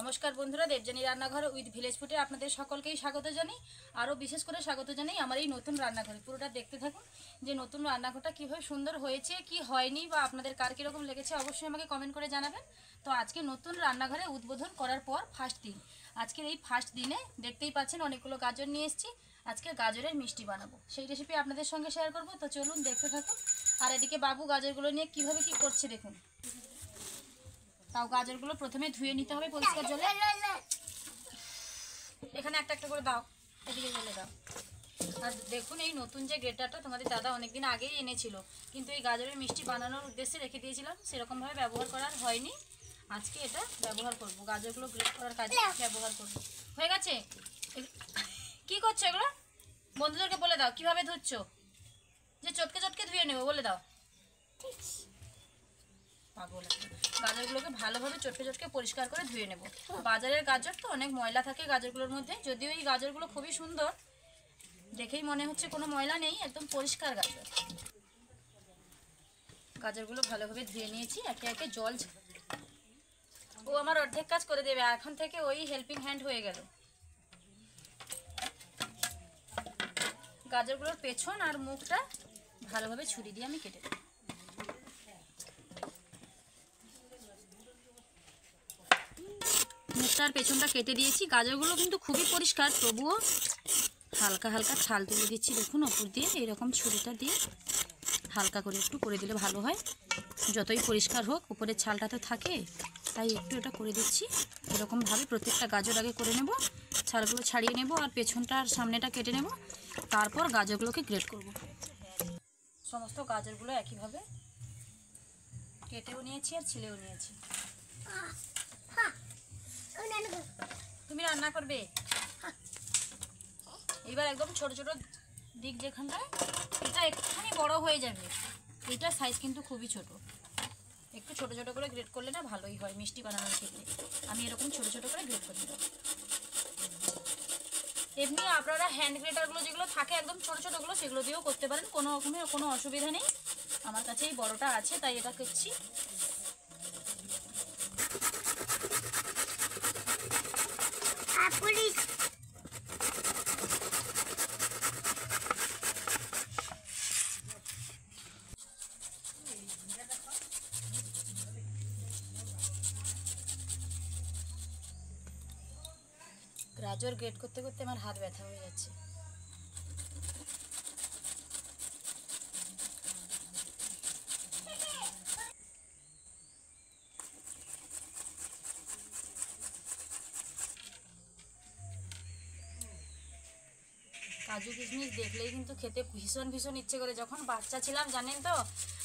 নমস্কার বন্ধুরা, দেবযানী রান্নাঘর উইথ ভিলেজ ফুডে আপনাদের সকলকেই স্বাগত জানাই। আরও বিশেষ করে স্বাগত জানাই আমার এই নতুন রান্নাঘরে। পুরোটা দেখতে থাকুন যে নতুন রান্নাঘরটা কীভাবে সুন্দর হয়েছে, কি হয়নি, বা আপনাদের কার কীরকম লেগেছে অবশ্যই আমাকে কমেন্ট করে জানাবেন। তো আজকে নতুন রান্নাঘরে উদ্বোধন করার পর ফার্স্ট দিন। আজকের এই ফার্স্ট দিনে দেখতেই পাচ্ছেন অনেকগুলো গাজর নিয়ে এসেছি। আজকে গাজরের মিষ্টি বানাবো, সেই রেসিপি আপনাদের সঙ্গে শেয়ার করব। তো চলুন দেখতে থাকুন। আর এদিকে বাবু গাজরগুলো নিয়ে কীভাবে কী করছে দেখুন। তাও গাজরগুলো প্রথমে ধুয়ে নিতে হবে পরিষ্কার জলে। এখানে একটা একটা করে দাও, এদিকে জলে দাও। আর দেখুন এই নতুন যে গ্রেটারটা তোমাদের দাদা অনেকদিন আগেই এনেছিল, কিন্তু এই গাজরের মিষ্টি বানানোর উদ্দেশ্যে রেখে দিয়েছিলাম, সেরকমভাবে ব্যবহার করার হয়নি। আজকে এটা ব্যবহার করব, গাজরগুলো গ্রেট করার কাজে ব্যবহার করব। হয়ে গেছে? কি করছো এগুলো? বন্ধুদেরকে বলে দাও কিভাবে ধুচ্ছো, যে চটকে চটকে ধুয়ে নেবো বলে দাও। পাগল, গাজরগুলোকে ভালোভাবে চটকে চটকে পরিষ্কার করে ধুয়ে নেব। বাজারের গাজর তো অনেক ময়লা থাকে গাজরগুলোর মধ্যে, যদিও এই গাজরগুলো খুবই সুন্দর, দেখেই মনে হচ্ছে কোনো ময়লা নেই, একদম পরিষ্কার গাজর। গাজরগুলো ভালোভাবে ধুয়ে নিয়েছি, একে একে জল। ও আমার অর্ধেক কাজ করে দেবে, এখন থেকে ওই হেল্পিং হ্যান্ড হয়ে গেল। গাজরগুলোর পেছন আর মুখটা ভালোভাবে ছুরি দিয়ে আমি কেটে দেব। মুখটার পেছনটা কেটে দিয়েছি। গাজরগুলো কিন্তু খুবই পরিষ্কার, তবুও হালকা হালকা ছাল তুলে দিচ্ছি দেখুন ওপর দিয়ে। এইরকম ছুরিটা দিয়ে হালকা করে একটু করে দিলে ভালো হয়। যতই পরিষ্কার হোক উপরের ছালটা তো থাকে, তাই একটু এটা করে দিচ্ছি। এরকমভাবে প্রত্যেকটা গাজর আগে করে নেব, ছালগুলো ছাড়িয়ে নেব, আর পেছনটা আর সামনেটা কেটে নেব। তারপর গাজরগুলোকে গ্রেট করব। সমস্ত গাজরগুলো একইভাবে কেটেও নিয়েছি আর ছিলেও নিয়েছি। তুমি রান্না করবে এবার একদম ছোট ছোট দিক যেখানটায়, এটা একটুখানি বড় হয়ে যাবে। এটার সাইজ কিন্তু খুবই ছোট, একটু ছোট ছোট করে গ্রেট করলে না ভালোই হয় মিষ্টি বানানোর ক্ষেত্রে। আমি এরকম ছোট ছোট করে গ্রেট করে দেবো। এমনি আপনারা হ্যান্ড গ্রেটারগুলো যেগুলো থাকে একদম ছোট ছোটগুলো, সেগুলো দিয়েও করতে পারেন, কোনো রকমের কোনো অসুবিধা নেই। আমার কাছে এই বড়টা আছে তাই এটা করছি। গাজর গ্রেট করতে করতে আমার হাত ব্যথা হয়ে যাচ্ছে। কাজু কিশমিশ দেখলেই কিন্তু খেতে ভীষণ ভীষণ ইচ্ছে করে। যখন বাচ্চা ছিলাম জানেন তো,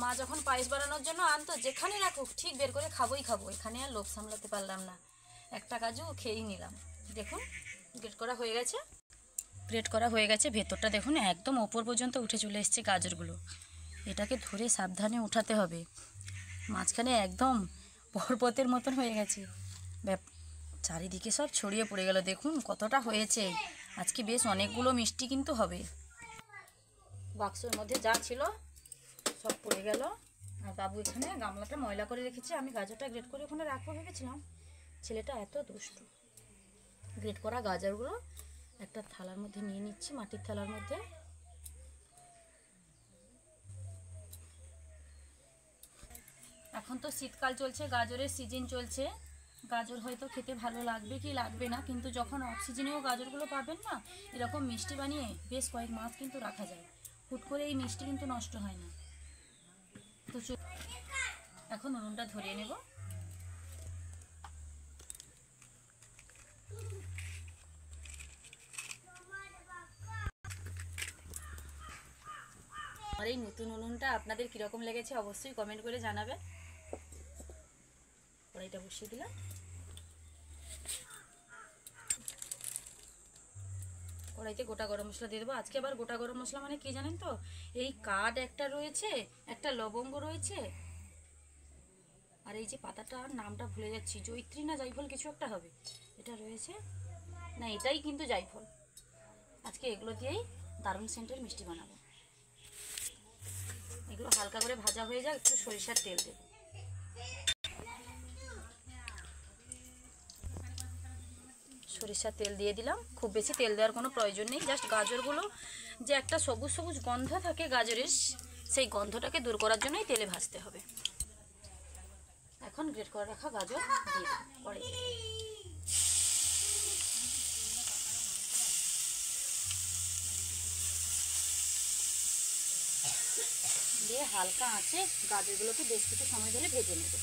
মা যখন পায়েস বানানোর জন্য আনতো, যেখানে রাখুক ঠিক বের করে খাবোই খাবো। এখানে আর লোভ সামলাতে পারলাম না, একটা কাজু খেয়েই নিলাম। দেখুন গ্রেট করা হয়ে গেছে। গ্রেট করা হয়ে গেছে, ভেতরটা দেখুন একদম ওপর পর্যন্ত উঠে চলে এসছে গাজরগুলো। এটাকে ধরে সাবধানে উঠাতে হবে। মাঝখানে একদম পর্বতের মতন হয়ে গেছে, চারিদিকে সব ছড়িয়ে পড়ে গেল। দেখুন কতটা হয়েছে। আজকে বেশ অনেকগুলো মিষ্টি কিন্তু হবে। বাক্সের মধ্যে যা ছিল সব পড়ে গেল। আর বাবু এখানে গামলাটা ময়লা করে রেখেছে। আমি গাজরটা গ্রেট করে ওখানে রাখবো ভেবেছিলাম, ছেলেটা এত দুষ্টু। গ্রেট করা গাজরগুলো একটা থালার মধ্যে নিয়ে নিচ্ছি, মাটির থালার মধ্যে। এখন তো শীতকাল চলছে, গাজরের সিজন চলছে। গাজর হয়তো খেতে ভালো লাগবে কি লাগবে না, কিন্তু যখন অফ সিজনেও গাজরগুলো পাবেন না, এরকম মিষ্টি বানিয়ে বেশ কয়েক মাস কিন্তু রাখা যায়। হুট করে এই মিষ্টি কিন্তু নষ্ট হয় না। তো এখন উনুনটা ধরিয়ে নেব। আর এই নতুন উনুনটা আপনাদের কীরকম লেগেছে অবশ্যই কমেন্ট করে জানাবেন। কড়াইটা বসিয়ে দিলাম। কড়াইতে গোটা গরম মশলা দিয়ে দেবো। আজকে আবার গোটা গরম মশলা মানে কি জানেন তো, এই কাঠ একটা রয়েছে, একটা লবঙ্গ রয়েছে, আর এই যে পাতাটার নামটা ভুলে যাচ্ছি, জয়িত্রী না জায়ফল কিছু একটা হবে, এটা রয়েছে না, এটাই কিন্তু জায়ফল। আজকে এগুলো দিয়েই দারুণ সেন্টের মিষ্টি বানাবো। এগুলো হালকা করে ভাজা হয়ে যাক, একটু সরিষার তেল দেবো। সরিষার তেল দিয়ে দিলাম। খুব বেশি তেল দেওয়ার কোনো প্রয়োজন নেই, জাস্ট গাজরগুলো যে একটা সবুজ সবুজ গন্ধ থাকে গাজরের, সেই গন্ধটাকে দূর করার জন্যই তেলে ভাজতে হবে। এখন গ্রেট করে রাখা গাজর দিয়ে দেব পরে। দিয়ে হালকা আঁচে গাজরগুলোকে বেশ কিছু সময় ধরে ভেজে নেব।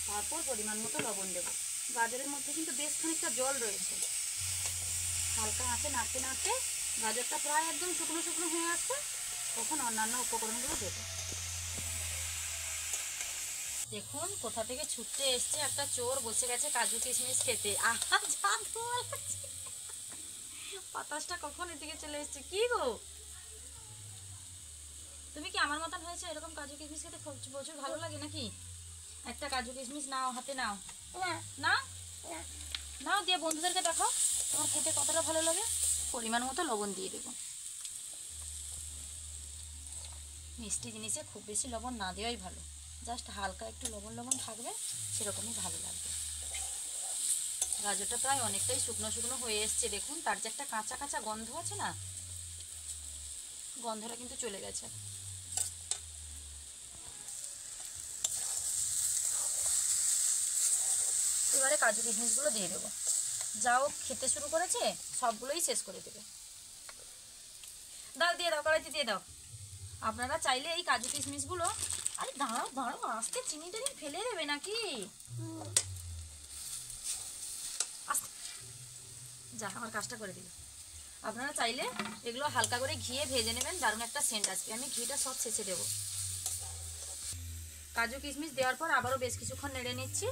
তারপর পরিমাণ মতো লবণ দেব। গাজরের মধ্যে কিন্তু বেশ খানিকটা জল রয়েছে। হালকা আঁচে নাড়তে নাড়তে গাজরটা প্রায় একদম শুকনো শুকনো হয়ে আসবে, তখন অন্যান্য উপকরণগুলো দেবো। দেখুন কোথা থেকে ছুটতে এসছে একটা চোর, বসে গেছে কাজু কিশমিশ খেতে। আহা জাদু লাগছে, বাতাসটা কখন এদিকে চলে এসছে। কি গো, তুমি কি আমার মতন হয়েছে এরকম কাজু কিশমিশ খেতে প্রচুর ভালো লাগে নাকি? একটা কাজু কিশমিশ নাও, হাতে নাও। না নাও, দিয়ে বন্ধুদেরকে দেখাও তোমার খেতে কতটা ভালো লাগে। পরিমাণ মতো লবণ দিয়ে দেবো। মিষ্টি জিনিসে খুব বেশি লবণ না দেওয়াই ভালো, জাস্ট হালকা একটু লবণ লবণ থাকবে, সেরকমই ভালো লাগবে। গাজরটা প্রায় অনেকটাই শুকনো শুকনো হয়ে এসছে। দেখুন তার যে একটা কাঁচা কাঁচা গন্ধ আছে না, গন্ধটা কিন্তু চলে গেছে। এবারে কাজু কিশমিশগুলো দিয়ে দেবো। যাও খেতে শুরু করেছে সবগুলোই শেষ করে দেবে। দাও, দিয়ে দাও, কড়াইতে দিয়ে দাও। আপনারা চাইলে এই কাজু কিশমিশগুলো, আরে দাঁড়াও দাঁড়াও, আস্তে চিনিটা ফেলে দেবে নাকি? যা আমার কাজটা করে দিল। আপনারা চাইলে এগুলো হালকা করে ঘিয়ে ভেজে নেবেন, দারুণ একটা সেন্ট আসবে। আমি ঘিটা সব শেষে দেবো। কাজু কিশমিশ দেওয়ার পর আবারও বেশ কিছুক্ষণ নেড়ে নিচ্ছি।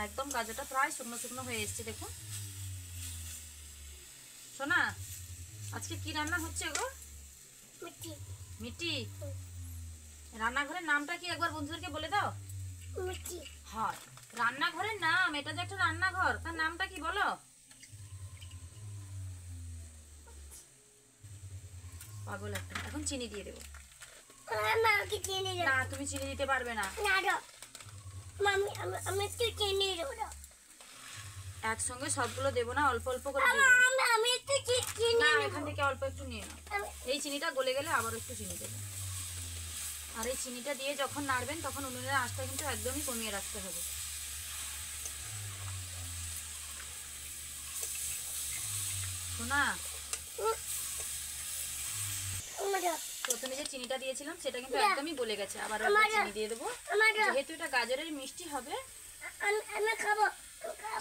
একদম গাজরটা প্রায় শুকনো শুকনো হয়ে এসছে। দেখুন সোনা, আজকে কি রান্না হচ্ছে গো? মিষ্টি। মিষ্টি? রান্নাঘরের নামটা কি একবার বন্ধুদেরকে বলে দাও। মিষ্টি। হ্যাঁ, রান্নাঘরের নাম, এটা যে একটা রান্নাঘর, তার নামটা কি বলো? পাগল একটা। এখন চিনি দিয়ে দেবো। না, তুমি চিনি দিতে পারবে না। একসঙ্গে সবগুলো দেবো না, অল্প অল্প করে দেবো। না, এখান থেকে অল্প একটু নিয়ে নাও। এই চিনিটা গলে গেলে আবার একটু চিনি দেবো। আর এই চিনিটা দিয়ে যখন নাড়বেন তখন উনুনের আঁচটা কিন্তু একদমই কমিয়ে রাখতে হবে। শোনা, প্রথমে যে চিনিটা দিয়েছিলাম সেটা কিন্তু একদমই গলে গেছে। আবার চিনি দিয়ে দেবো, যেহেতু এটা গাজরের মিষ্টি হবে।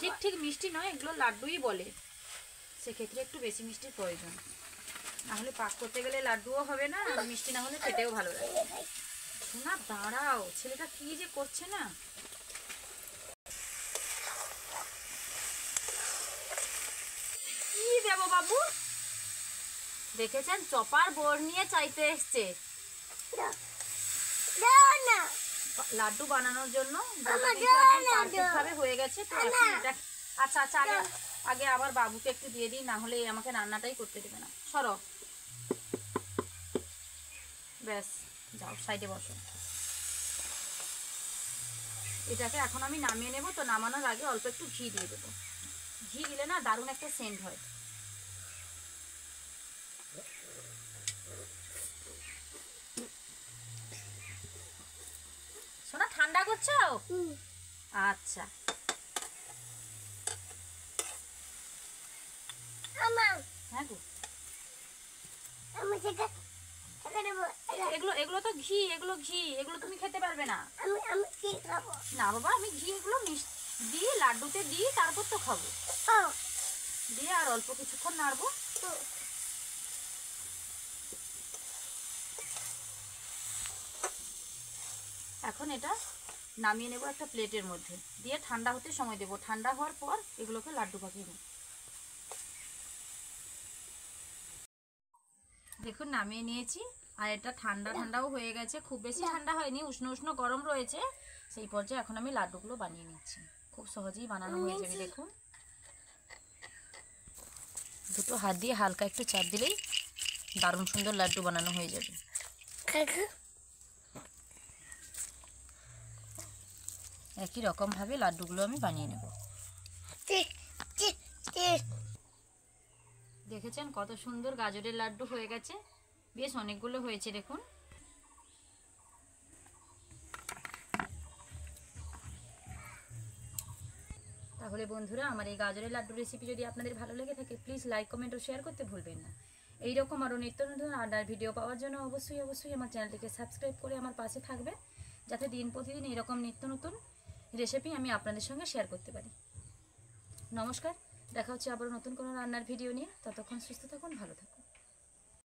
ঠিক ঠিক মিষ্টি নয়, এগুলো লাড্ডুই বলে, সেক্ষেত্রে একটু বেশি মিষ্টির প্রয়োজন। নাহলে পাক করতে গেলে লাড্ডুও হবে না, আর মিষ্টি না হলে খেতেও ভালো লাগে। শোনা দাঁড়াও, ছেলেটা কি যে করছে না। কি দেবো বাবু? দেখেছেন চপার বোর্ড নিয়ে চাইতে এসছে লাড্ডু বানানোর জন্য। ভাবে হয়ে গেছে তো এখন এটা। আচ্ছা আচ্ছা, আগে আবার বাবুকে একটু দিয়ে দিই, না হলে আমাকে রান্নাটাই করতে দেবে না। সরো, ব্যাস যাও সাইডে বসো। এটাকে এখন আমি নামিয়ে নেব, তো নামানোর আগে অল্প একটু ঘি দিয়ে দেবো। ঘি দিলে না দারুণ একটা সেন্ট হয়। সোনা ঠান্ডা করছো? আচ্ছা, হ্যাঁ গো, এগুলো এগুলো তো ঘি, এগুলো ঘি, এগুলো তুমি খেতে পারবে না। না বাবা, আমি ঘি এগুলো দিই লাড্ডুতে দিই, তারপর তো খাবো। দিয়ে আর অল্প কিছুক্ষণ নাড়বো। এখন এটা নামিয়ে নেব একটা প্লেটের মধ্যে, দিয়ে ঠান্ডা হতে সময় দেবো। ঠান্ডা হওয়ার পর এগুলোকে লাড্ডু পাকিয়ে নেব। দেখুন নামিয়ে নিয়েছি, আর এটা ঠান্ডা ঠান্ডাও হয়ে গেছে, খুব বেশি ঠান্ডা হয়নি, উষ্ণ উষ্ণ গরম রয়েছে। সেই পর্যায়ে এখন আমি লাড্ডুগুলো বানিয়ে নিচ্ছি। খুব সহজেই বানানো হয়ে যাবে। দেখুন দুটো হাত দিয়ে হালকা একটু চাপ দিলেই দারুণ সুন্দর লাড্ডু বানানো হয়ে যাবে। একই রকম ভাবে লাড্ডুগুলো আমি বানিয়ে নেব। দেখেছেন কত সুন্দর গাজরের লাড্ডু হয়ে গেছে, বেশ অনেকগুলো হয়েছে দেখুন। তাহলে বন্ধুরা, আমার এই গাজরের লাড্ডু রেসিপি যদি আপনাদের ভালো লেগে থাকে প্লিজ লাইক কমেন্ট ও শেয়ার করতে ভুলবেন না। এইরকম আরও নিত্য নতুন রান্নার ভিডিও পাওয়ার জন্য অবশ্যই আমার চ্যানেলটিকে সাবস্ক্রাইব করে আমার পাশে থাকবে, যাতে দিন প্রতিদিন এরকম নিত্য নতুন রেসিপি আমি আপনাদের সঙ্গে শেয়ার করতে পারি। নমস্কার, দেখা হচ্ছে আবারও নতুন কোনো রান্নার ভিডিও নিয়ে। ততক্ষণ সুস্থ থাকুন, ভালো থাকুন।